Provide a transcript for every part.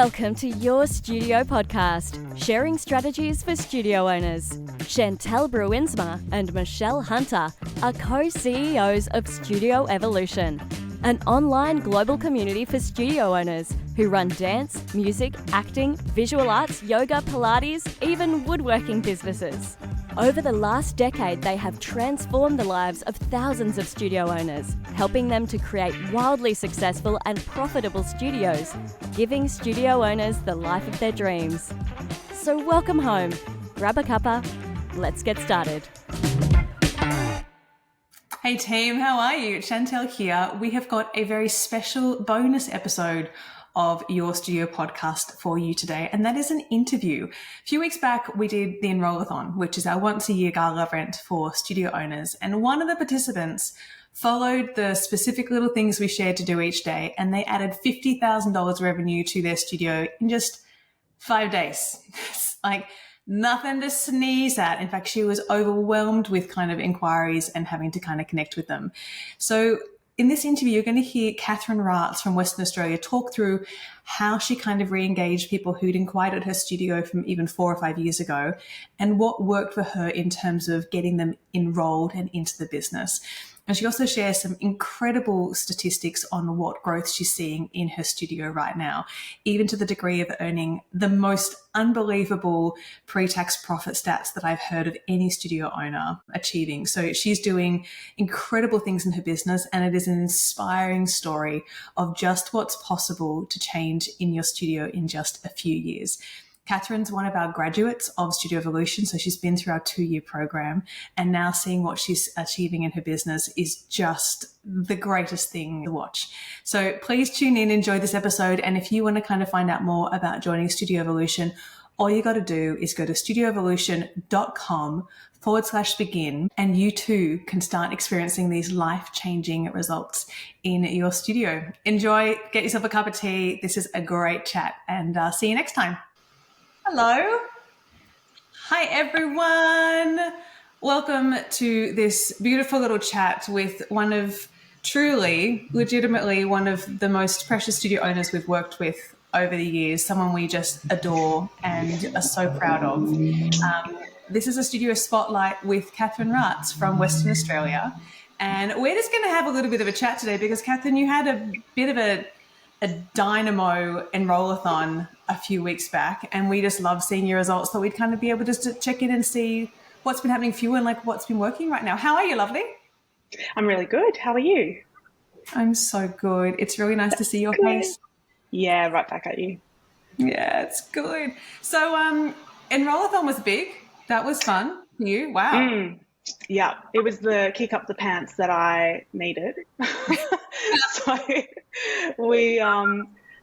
Welcome to Your Studio Podcast, sharing strategies for studio owners. Chantel Bruinsma and Michelle Hunter are co-CEOs of Studio Evolution, an online global community for studio owners who run dance, music, acting, visual arts, yoga, Pilates, even woodworking businesses. Over the last decade, they have transformed the lives of thousands of studio owners, helping them to create wildly successful and profitable studios, giving studio owners the life of their dreams. So welcome home, grab a cuppa, let's get started. Hey team, how are you? Chantel here. We have got a very special bonus episode of Your Studio Podcast for you today, and that is an interview. A few weeks back, we did the Enrollathon, which is our once-a-year gala event for studio owners, and one of the participants followed the specific little things we shared to do each day, and they added $50,000 revenue to their studio in just 5 days. It's like nothing to sneeze at. In fact, she was overwhelmed with kind of inquiries and having to kind of connect with them. So in this interview, you're going to hear Kathryn Raats from Western Australia talk through how she kind of re-engaged people who'd inquired at her studio from even 4 or 5 years ago and what worked for her in terms of getting them enrolled and into the business. And she also shares some incredible statistics on what growth she's seeing in her studio right now, even to the degree of earning the most unbelievable pre-tax profit stats that I've heard of any studio owner achieving. So she's doing incredible things in her business, and it is an inspiring story of just what's possible to change in your studio in just a few years. Kathryn's one of our graduates of Studio Evolution, so she's been through our 2-year program, and now seeing what she's achieving in her business is just the greatest thing to watch. So please tune in, enjoy this episode, and if you want to kind of find out more about joining Studio Evolution, all you got to do is go to studioevolution.com/begin, and you too can start experiencing these life-changing results in your studio. Enjoy, get yourself a cup of tea. This is a great chat, and see you next time. Hello. Hi, everyone. Welcome to this beautiful little chat with one of legitimately one of the most precious studio owners we've worked with over the years, someone we just adore and are so proud of. This is a studio spotlight with Kathryn Raats from Western Australia. And we're just going to have a little bit of a chat today because, Kathryn, you had a bit of a dynamo enrollathon a few weeks back, and we just love seeing your results, so we'd kind of be able just to check in and see what's been happening for you and like what's been working right now. How are you, lovely? I'm really good. How are you? I'm so good. It's really nice to see your face. Yeah, right back at you. Yeah, it's good. So enrollathon was big. That was fun for you. Wow. Yeah, it was the kick up the pants that I needed. So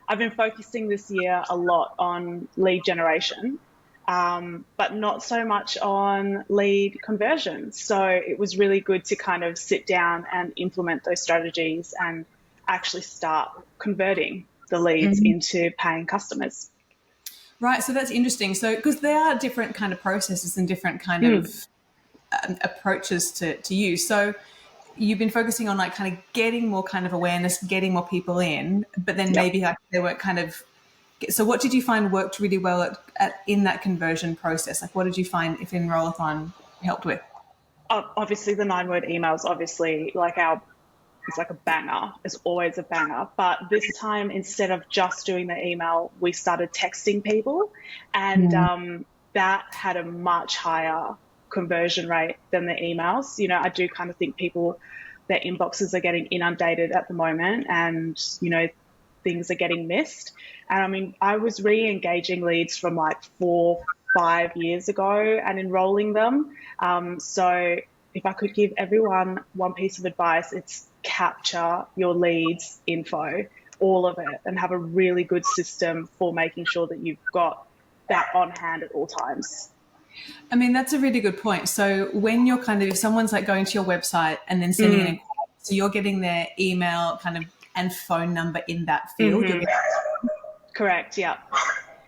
I've been focusing this year a lot on lead generation, but not so much on lead conversion. So it was really good to kind of sit down and implement those strategies and actually start converting the leads into paying customers. Right. So that's interesting. So because there are different kind of processes and different kind of approaches to use. So you've been focusing on like kind of getting more kind of awareness, getting more people in, but then maybe like they weren't kind of. So what did you find worked really well in that conversion process? Like what did you find if Enrollathon helped with? Obviously the 9-word emails, obviously it's like a banger. It's always a banger. But this time, instead of just doing the email, we started texting people, and that had a much higher conversion rate than the emails. You know, I do kind of think their inboxes are getting inundated at the moment, and, you know, things are getting missed. And I mean, I was re-engaging leads from like 4-5 years ago and enrolling them. So if I could give everyone one piece of advice, it's capture your leads info, all of it, and have a really good system for making sure that you've got that on hand at all times. I mean, that's a really good point. So when you're kind of, if someone's like going to your website and then sending an inquiry, so you're getting their email kind of and phone number in that field. Correct. Yeah.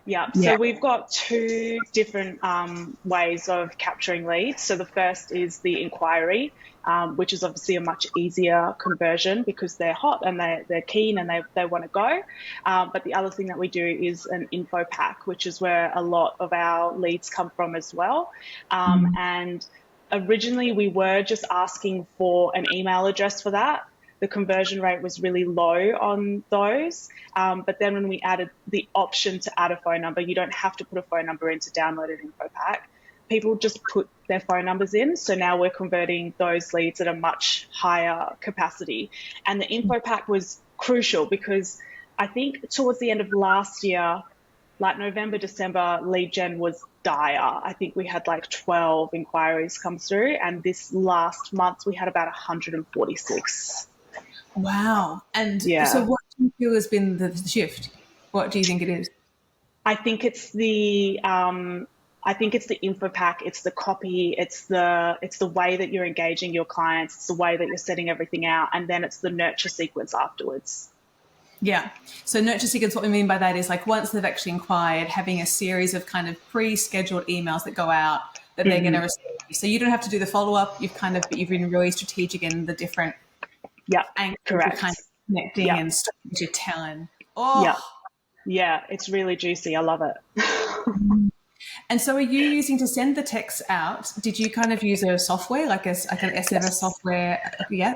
Yeah. Yeah. So we've got two different ways of capturing leads. So the first is the inquiry, which is obviously a much easier conversion because they're hot and they're keen and they want to go. But the other thing that we do is an info pack, which is where a lot of our leads come from as well. And originally we were just asking for an email address for that. The conversion rate was really low on those. But then when we added the option to add a phone number, you don't have to put a phone number in to download an info pack. People just put their phone numbers in. So now we're converting those leads at a much higher capacity. And the info pack was crucial because I think towards the end of last year, like November, December, lead gen was dire. I think we had like 12 inquiries come through. And this last month, we had about 146. Wow. And Yeah. so what do you feel has been the shift? What do you think it is? I think it's the info pack, it's the copy, it's the way that you're engaging your clients, it's the way that you're setting everything out, and then it's the nurture sequence afterwards. Yeah. So nurture sequence, what we mean by that is like once they've actually inquired, having a series of kind of pre-scheduled emails that go out that they're going to receive. So you don't have to do the follow-up. You've been really strategic in the different angles correct. of kind of connecting and stories you're telling. Oh. Yeah, it's really juicy. I love it. And so are you using to send the texts out? Did you kind of use a software, like an SMS software? Yeah,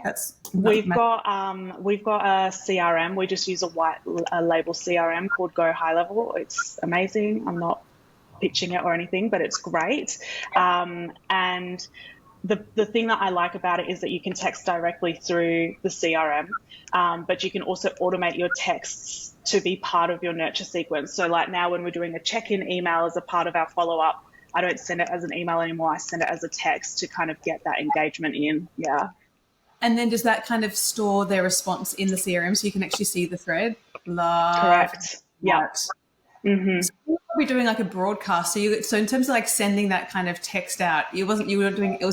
we've got a CRM. We just use a white label CRM called Go High Level. It's amazing. I'm not pitching it or anything, but it's great. And the thing that I like about it is that you can text directly through the CRM, but you can also automate your texts to be part of your nurture sequence. So like now when we're doing a check-in email as a part of our follow-up, I don't send it as an email anymore. I send it as a text to kind of get that engagement in. Yeah. And then does that kind of store their response in the CRM so you can actually see the thread? Correct. Yeah. Mm-hmm. So you're probably doing like a broadcast. So in terms of like sending that kind of text out, it was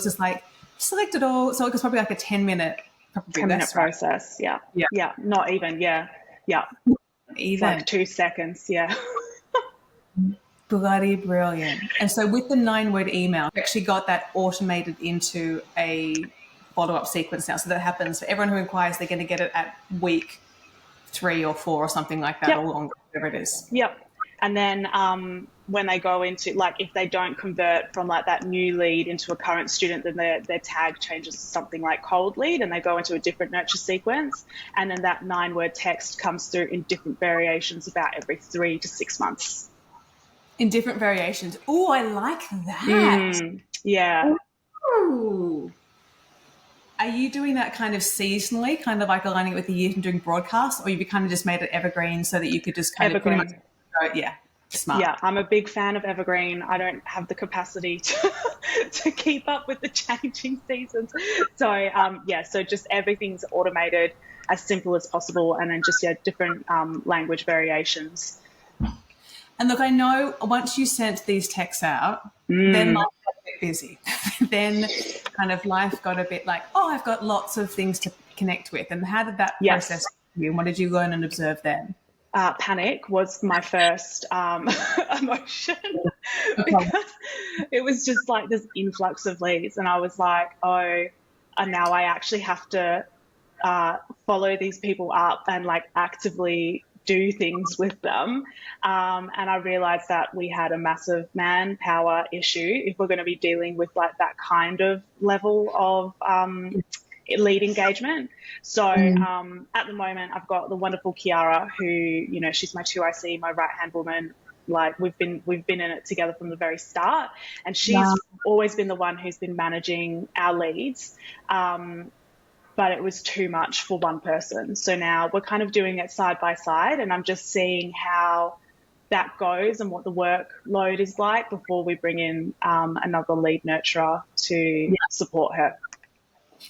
just like select it all. So it was probably like a 10-minute process. Yeah. Not even. Yeah. It's like 2 seconds. Yeah. Bloody brilliant. And so with the 9-word email, we actually got that automated into a follow-up sequence now. So that happens for everyone who inquires, they're going to get it at week 3 or 4 or something like that, or longer, whatever it is. Yep. And then when they go into, like, if they don't convert from like that new lead into a current student, then their tag changes to something like cold lead and they go into a different nurture sequence. And then that 9-word text comes through in different variations about every 3 to 6 months. In different variations. Oh, I like that. Yeah. Ooh. Are you doing that kind of seasonally, kind of like aligning it with the year and doing broadcasts, or you kind of just made it evergreen so that you could just kind of pretty much smart. Yeah, I'm a big fan of evergreen. I don't have the capacity to keep up with the changing seasons. So, so just everything's automated as simple as possible and then just, different language variations. And look, I know once you sent these texts out, then life got a bit busy. Then kind of life got a bit like, I've got lots of things to connect with. And how did that process for you? And what did you learn and observe then? Panic was my first emotion because it was just like this influx of leads. And I was like, and now I actually have to follow these people up and like actively do things with them. And I realized that we had a massive manpower issue if we're going to be dealing with like that kind of level of lead engagement. So at the moment, I've got the wonderful Kiara, who, she's my 2IC, my right-hand woman. Like we've been in it together from the very start, and she's always been the one who's been managing our leads. But it was too much for one person. So now we're kind of doing it side by side, and I'm just seeing how that goes and what the workload is like before we bring in another lead nurturer to support her.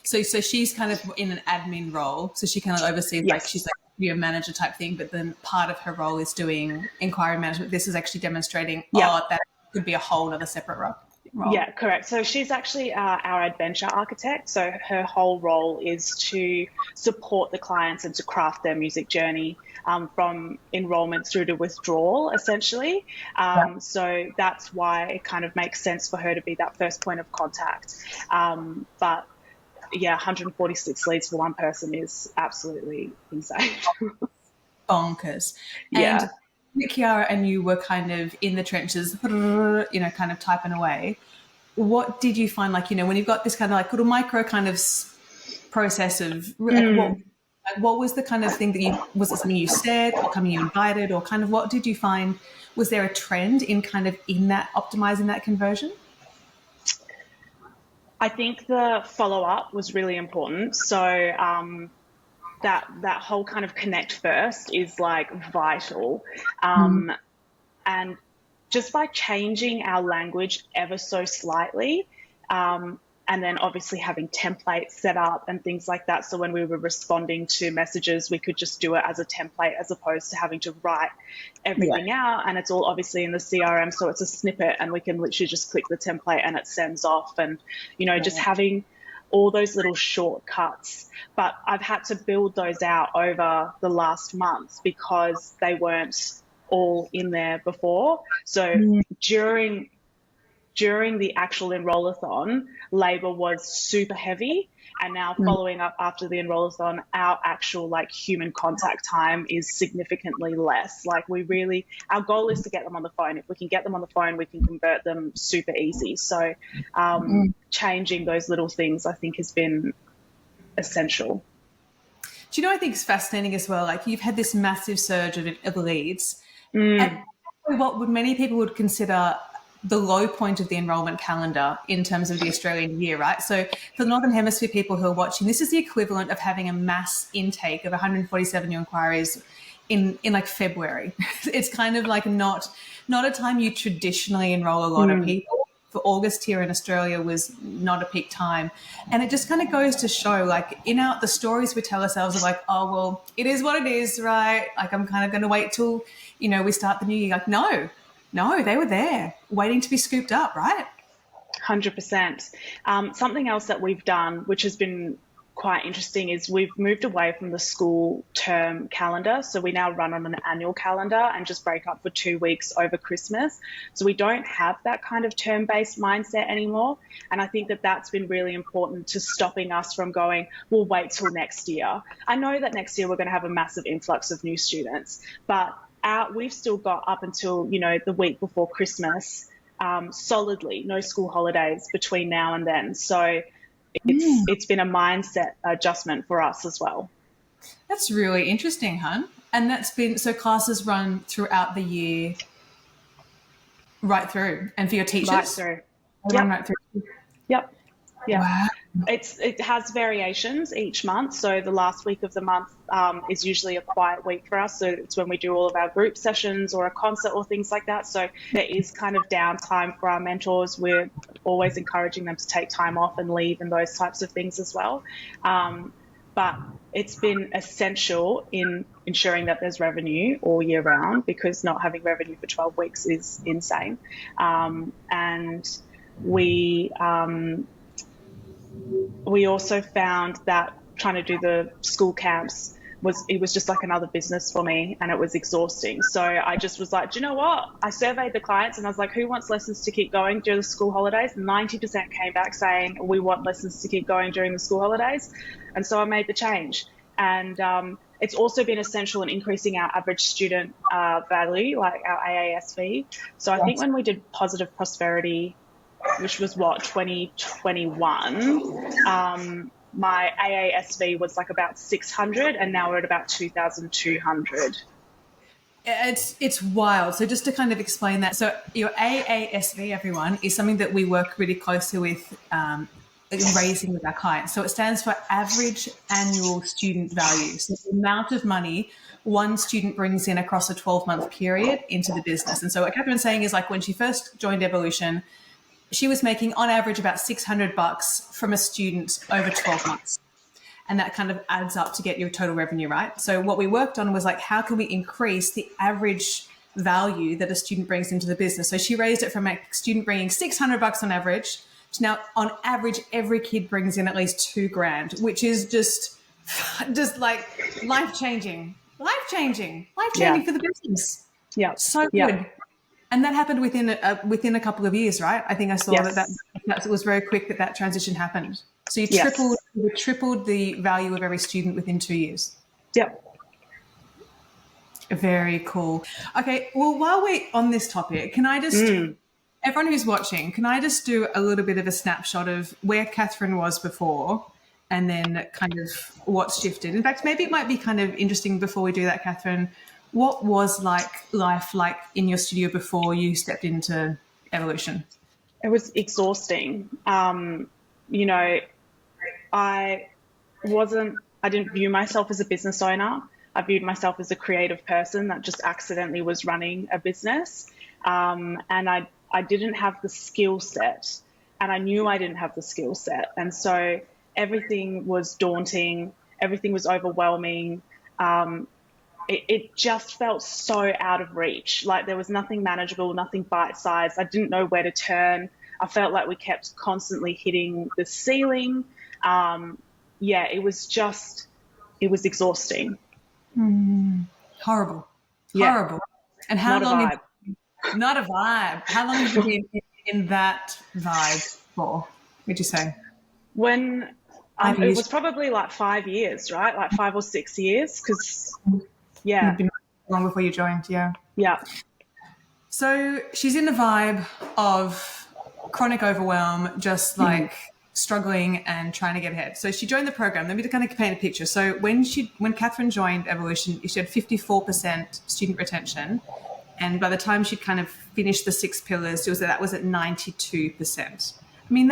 So she's kind of in an admin role. So she kind of oversees, like she's like a manager type thing, but then part of her role is doing inquiry management. This is actually demonstrating, that could be a whole other separate role. role? Yeah, correct. So she's actually our adventure architect. So her whole role is to support the clients and to craft their music journey from enrollment through to withdrawal, essentially. So that's why it kind of makes sense for her to be that first point of contact. But yeah, 146 leads for one person is absolutely insane. Bonkers. Yeah. And Kiara and you were kind of in the trenches, kind of typing away. What did you find, like, when you've got this kind of like little micro kind of process of what was the kind of thing that was it something you said or something you invited, or kind of what did you find? Was there a trend in kind of in that optimizing that conversion? I think the follow-up was really important. So that whole kind of connect first is like vital. And just by changing our language ever so slightly, and then obviously having templates set up and things like that. So when we were responding to messages, we could just do it as a template as opposed to having to write everything out. And it's all obviously in the CRM. So it's a snippet and we can literally just click the template and it sends off. And, just having all those little shortcuts. But I've had to build those out over the last month because they weren't all in there before. So during the actual enrollathon, labour was super heavy. And now following up after the enrollathon, our actual like human contact time is significantly less. Like our goal is to get them on the phone. If we can get them on the phone, we can convert them super easy. So changing those little things, I think, has been essential. Do you know, I think it's fascinating as well. Like, you've had this massive surge of leads. And what many people would consider the low point of the enrollment calendar in terms of the Australian year, right? So for the Northern Hemisphere people who are watching, this is the equivalent of having a mass intake of 147 new inquiries in like February. It's kind of like not a time you traditionally enroll a lot of people. For August here in Australia was not a peak time. And it just kind of goes to show, like, the stories we tell ourselves are like, oh, well, it is what it is, right? Like, I'm kind of going to wait till, we start the new year. Like, no, they were there waiting to be scooped up, right? 100%. Something else that we've done, which has been quite interesting, is we've moved away from the school term calendar. So we now run on an annual calendar and just break up for 2 weeks over Christmas. So we don't have that kind of term-based mindset anymore. And I think that that's been really important to stopping us from going, we'll wait till next year. I know that next year we're going to have a massive influx of new students, but we've still got up until, the week before Christmas, solidly, no school holidays between now and then. So it's been a mindset adjustment for us as well. That's really interesting, hun. And that's been, so classes run throughout the year, right through, and for your teachers? Right through. Run right through. Yep. Yeah. Wow. It has variations each month. So the last week of the month is usually a quiet week for us. So it's when we do all of our group sessions or a concert or things like that. So there is kind of downtime for our mentors. We're always encouraging them to take time off and leave and those types of things as well. But it's been essential in ensuring that there's revenue all year round, because not having revenue for 12 weeks is insane. And we also found that trying to do the school camps was just like another business for me, and it was exhausting. So I just was like, do you know what? I surveyed the clients and I was like, who wants lessons to keep going during the school holidays? 90% came back saying, we want lessons to keep going during the school holidays. And so I made the change. And it's also been essential in increasing our average student value, like our AASV. So I think when we did Positive Prosperity, which was 2021, my AASV was like about 600, and now we're at about 2,200. It's wild. So just to kind of explain that, so your AASV, everyone, is something that we work really closely with raising with our clients. So it stands for Average Annual Student Value. So the amount of money one student brings in across a 12-month period into the business. And so what Kathryn's saying is, like, when she first joined Evolution, she was making on average about $600 from a student over 12 months. And that kind of adds up to get your total revenue, right? So what we worked on was like, how can we increase the average value that a student brings into the business. So she raised it from a student bringing $600 on average to now on average every kid brings in at least $2,000, which is just like life-changing for the business. Yeah. So good. And that happened within a couple of years, right? I think I saw that it was very quick that transition happened. So you tripled the value of every student within 2 years. Yep. Very cool. Okay, well, while we're on this topic, can I just, everyone who's watching, can I just do a little bit of a snapshot of where Kathryn was before and then kind of what's shifted? In fact, maybe it might be kind of interesting before we do that, Kathryn, what was life like in your studio before you stepped into Evolution? It was exhausting. You know, I didn't view myself as a business owner. I viewed myself as a creative person that just accidentally was running a business. And I didn't have the skill set, and I knew I didn't have the skill set. And so everything was daunting. Everything was overwhelming. It just felt so out of reach. Like there was nothing manageable, nothing bite-sized. I didn't know where to turn. I felt like we kept constantly hitting the ceiling. It was exhausting. Horrible. Yeah. Horrible. And how long? Not a vibe. How long have you been in that vibe for, would you say? When it was probably like 5 years, right? Like 5 or 6 years, because You'd been long before you joined, yeah. So she's in the vibe of chronic overwhelm, just like struggling and trying to get ahead. So she joined the program. Let me kind of paint a picture. So when Kathryn joined Evolution, she had 54% student retention. And by the time she'd kind of finished the 6 pillars, that was at 92%. I mean,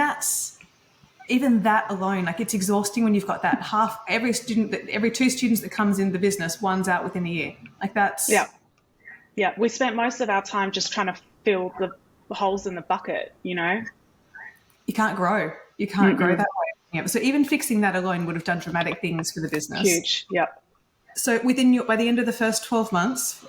even that alone, like it's exhausting when you've got that every 2 students that comes in the business, one's out within a year. Like that's... Yeah. We spent most of our time just trying to fill the holes in the bucket, you know? You can't grow. You can't grow that way. Yeah. So even fixing that alone would have done dramatic things for the business. Huge. Yeah. So by the end of the first 12 months,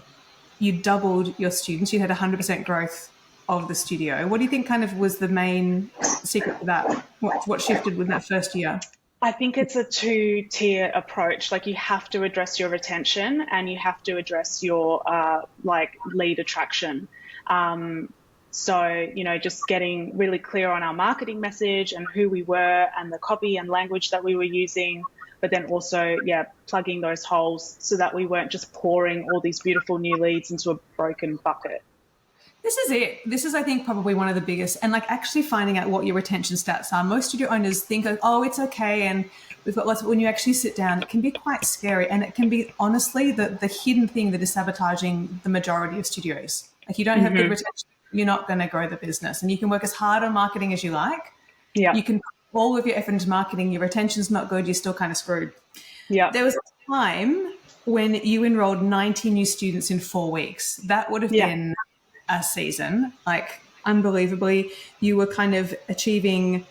you doubled your students. You had 100% growth of the studio. What do you think kind of was the main secret to that? What shifted with that first year? I think it's a 2-tier approach. Like you have to address your retention and you have to address your lead attraction. So, you know, just getting really clear on our marketing message and who we were and the copy and language that we were using, but then also, plugging those holes so that we weren't just pouring all these beautiful new leads into a broken bucket. This is it. This is, I think, probably one of the biggest. And like actually finding out what your retention stats are. Most studio owners think, oh, it's okay. And we've got lots of, when you actually sit down, it can be quite scary. And it can be, honestly, the hidden thing that is sabotaging the majority of studios. Like you don't have good retention, you're not going to grow the business. And you can work as hard on marketing as you like. Yeah. You can put all of your effort into marketing. Your retention's not good. You're still kind of screwed. Yeah. There was a time when you enrolled 90 new students in 4 weeks. That would have been a season, like unbelievably. You were kind of achieving,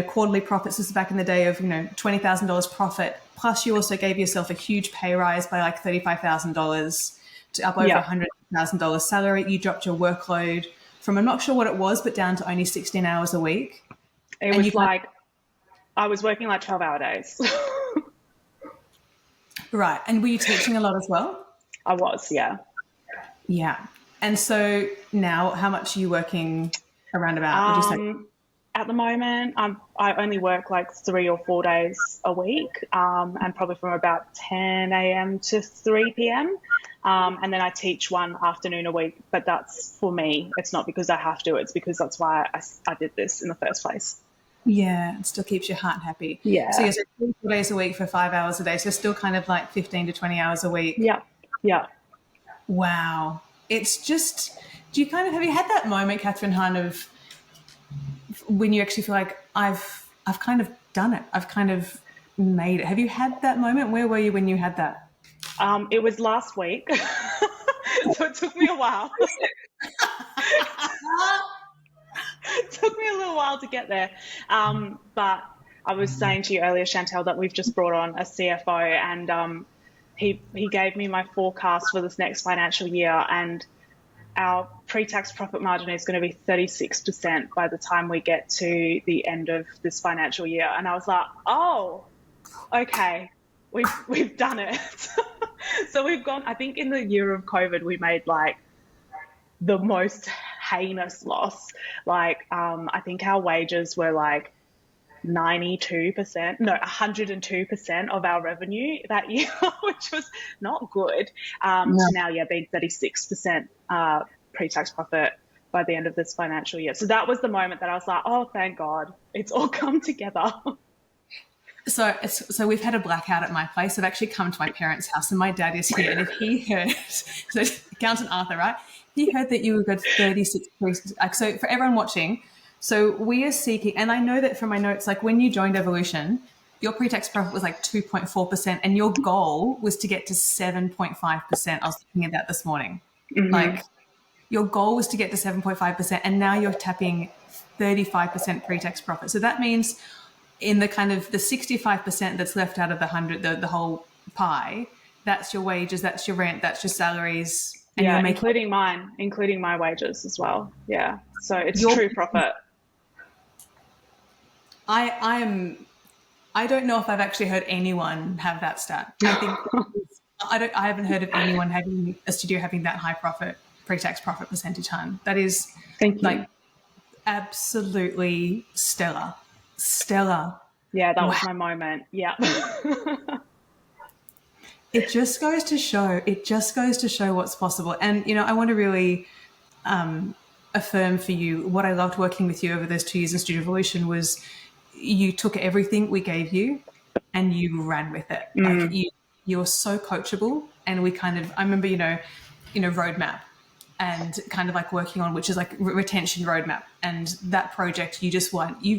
quarterly profits. This is back in the day of, $20,000 profit. Plus you also gave yourself a huge pay rise by like $35,000 to up over $100,000 salary. You dropped your workload from, I'm not sure what it was, but down to only 16 hours a week. It was like, I was working like 12-hour days. Right. And were you teaching a lot as well? I was, yeah. Yeah. And so now how much are you working around about, would you say? At the moment, I only work like 3 or 4 days a week, and probably from about 10 a.m. to 3 p.m. And then I teach one afternoon a week, but that's for me. It's not because I have to. It's because that's why I did this in the first place. Yeah, it still keeps your heart happy. Yeah. So you're 3 4 days a week for 5 hours a day, so still kind of like 15 to 20 hours a week. Yeah, yeah. Wow. It's just, have you had that moment, Kathryn, kind of when you actually feel like I've kind of done it, I've kind of made it? Have you had that moment? Where were you when you had that? It was last week, so it took me a while. It took me a little while to get there, but I was saying to you earlier, Chantel, that we've just brought on a CFO, and he gave me my forecast for this next financial year, and our pre-tax profit margin is going to be 36% by the time we get to the end of this financial year. And I was like, oh, okay, we've done it. So we've gone, I think in the year of COVID, we made like the most heinous loss. Like, I think our wages were like 102% of our revenue that year, which was not good. To now, being 36% pre-tax profit by the end of this financial year. So that was the moment that I was like, oh, thank God, it's all come together. So we've had a blackout at my place. I've actually come to my parents' house and my dad is here. And if he heard, so Accountant Arthur, right? He heard that you got 36. So for everyone watching, so we are seeking, and I know that from my notes, like when you joined Evolution, your pre-tax profit was like 2.4% and your goal was to get to 7.5%. I was thinking of that this morning. Mm-hmm. Like your goal was to get to 7.5% and now you're tapping 35% pre-tax profit. So that means in the kind of the 65% that's left out of the 100, the whole pie, that's your wages, that's your rent, that's your salaries. And yeah, including my wages as well. Yeah. So it's true profit. I don't know if I've actually heard anyone have that stat. I think I haven't heard of anyone having a studio having that high profit, pre-tax profit percentage, hun. That is like absolutely stellar. Yeah, that was my moment. Yeah. It just goes to show what's possible. And, you know, I want to really affirm for you what I loved working with you over those 2 years in Studio Evolution was you took everything we gave you and you ran with it. Like you were so coachable, and we kind of, I remember, you know, roadmap and kind of like working on, which is like retention roadmap. And that project, you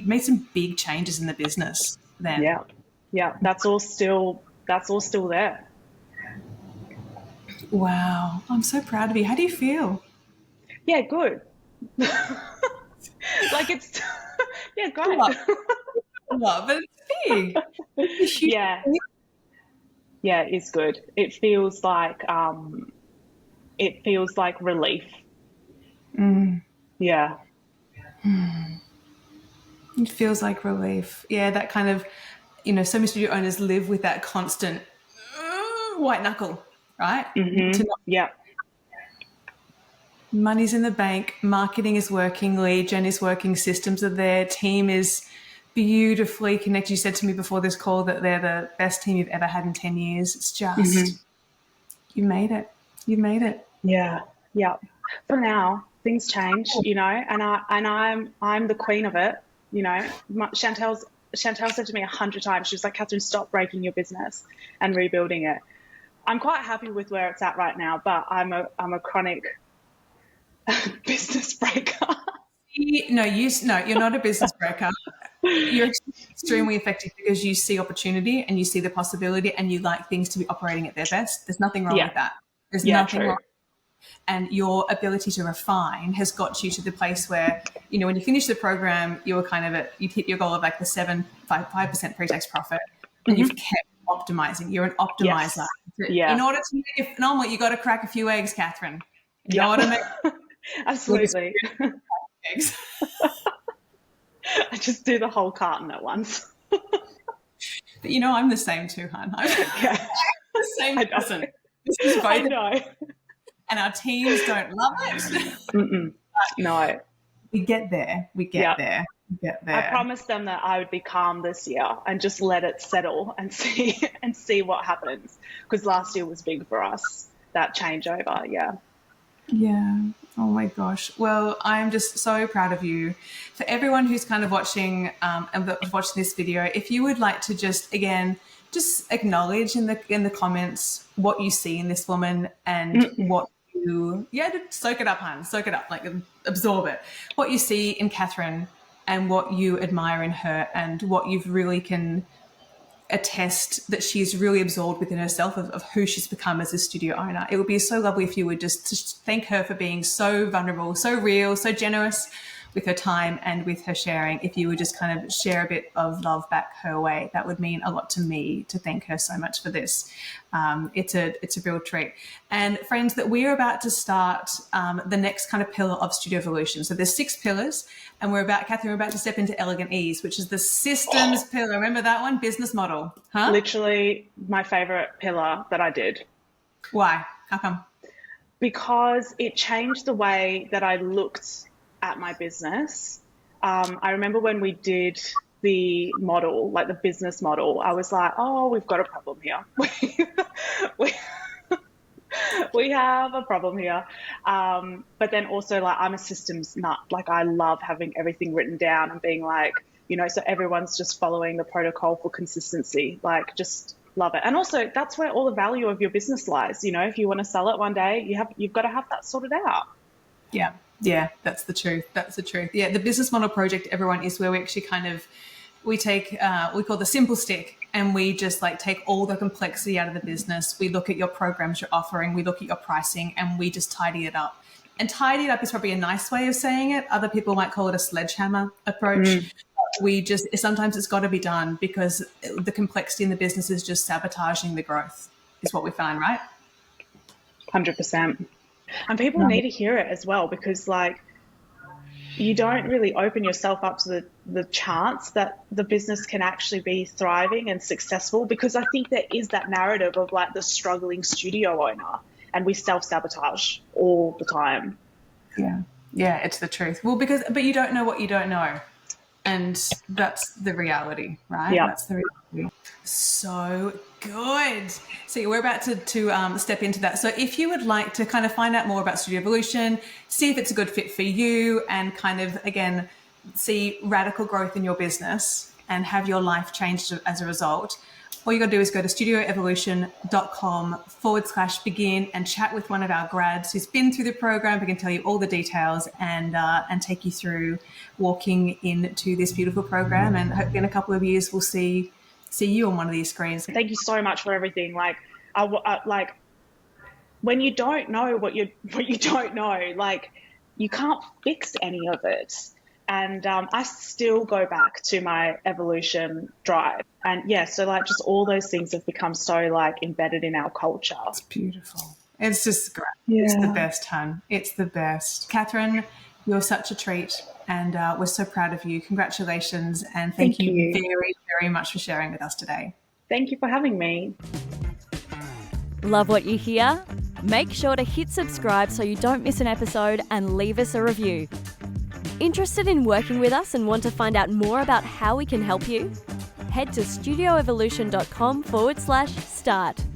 made some big changes in the business then. Yeah. That's all still there. Wow. I'm so proud of you. How do you feel? Yeah, good. Like it's, yeah, great. Love it. It's big. Yeah, it's good. It feels like relief. Yeah. It feels like relief. Yeah, that kind of, you know, so many studio owners live with that constant white knuckle, right? Yeah. Money's in the bank, marketing is working, lead gen is working, systems are there, team is beautifully connected. You said to me before this call that they're the best team you've ever had in 10 years. It's just, you made it. Yeah. For now, things change, you know, and I'm the queen of it, you know. Chantel said to me 100 times, she was like, Kathryn, stop breaking your business and rebuilding it. I'm quite happy with where it's at right now, but I'm a chronic business breaker. No, you're not a business breaker. You're extremely effective because you see opportunity and you see the possibility and you like things to be operating at their best. There's nothing wrong with that. There's nothing wrong. And your ability to refine has got you to the place where, you know, when you finish the program, you were kind of you'd hit your goal of like the 5% pre-tax profit, and you've kept optimizing. You're an optimizer. Yes. Yeah. In order to make an omelet, you got to crack a few eggs, Kathryn. You know what I mean? Absolutely. Eggs. I just do the whole carton at once. But you know, I'm the same too, hon. I'm the same person. I know. And our teams don't love it. No. We get there. We get there. I promised them that I would be calm this year and just let it settle and see what happens. Because last year was big for us, that changeover. Yeah. Oh my gosh. Well, I'm just so proud of you. For everyone who's kind of watching and watching this video, if you would like to just acknowledge in the comments what you see in this woman and what you, soak it up, hon. Soak it up, like absorb it. What you see in Kathryn and what you admire in her and what you've really can attest that she's really absorbed within herself of who she's become as a studio owner. It would be so lovely if you would just thank her for being so vulnerable, so real, so generous with her time and with her sharing. If you would just kind of share a bit of love back her way, that would mean a lot to me, to thank her so much for this. It's a real treat. And friends, that we're about to start the next kind of pillar of Studio Evolution. So there's 6 pillars, and Kathryn, we're about to step into Elegant Ease, which is the systems pillar. Remember that one? Business model. Huh? Literally my favorite pillar that I did. Why? How come? Because it changed the way that I looked at my business. I remember when we did the model, like the business model, I was like, oh, we've got a problem here. we have a problem here. But then also, like, I'm a systems nut. Like, I love having everything written down and being like, you know, so everyone's just following the protocol for consistency. Like, just love it. And also, that's where all the value of your business lies. You know, if you want to sell it one day, you've got to have that sorted out. Yeah, that's the truth. Yeah, the business model project, everyone, is where we actually we take, we call the simple stick, and we just like take all the complexity out of the business. We look at your programs you're offering, we look at your pricing, and we just tidy it up. And tidy it up is probably a nice way of saying it. Other people might call it a sledgehammer approach. Sometimes it's got to be done because the complexity in the business is just sabotaging the growth, is what we find, right? 100%. And people need to hear it as well, because like, you don't really open yourself up to the chance that the business can actually be thriving and successful, because I think there is that narrative of like the struggling studio owner, and we self-sabotage all the time. Yeah, it's the truth. Well, but you don't know what you don't know. And that's the reality, right? Yeah. That's the reality. So good. So we're about to step into that. So if you would like to kind of find out more about Studio Evolution, see if it's a good fit for you, and kind of, again, see radical growth in your business and have your life changed as a result, all you got to do is go to studioevolution.com/begin and chat with one of our grads who's been through the program. We can tell you all the details and take you through walking into this beautiful program. And hopefully in a couple of years, we'll see you on one of these screens. Thank you so much for everything. Like, like when you don't know what you don't know, like, you can't fix any of it. And I still go back to my evolution drive. And yeah, so like just all those things have become so like embedded in our culture. It's beautiful. It's just great. Yeah. It's the best, hun. It's the best. Kathryn, you're such a treat, and we're so proud of you. Congratulations, and thank you very, very much for sharing with us today. Thank you for having me. Love what you hear? Make sure to hit subscribe so you don't miss an episode, and leave us a review. Interested in working with us and want to find out more about how we can help you? Head to studioevolution.com/start.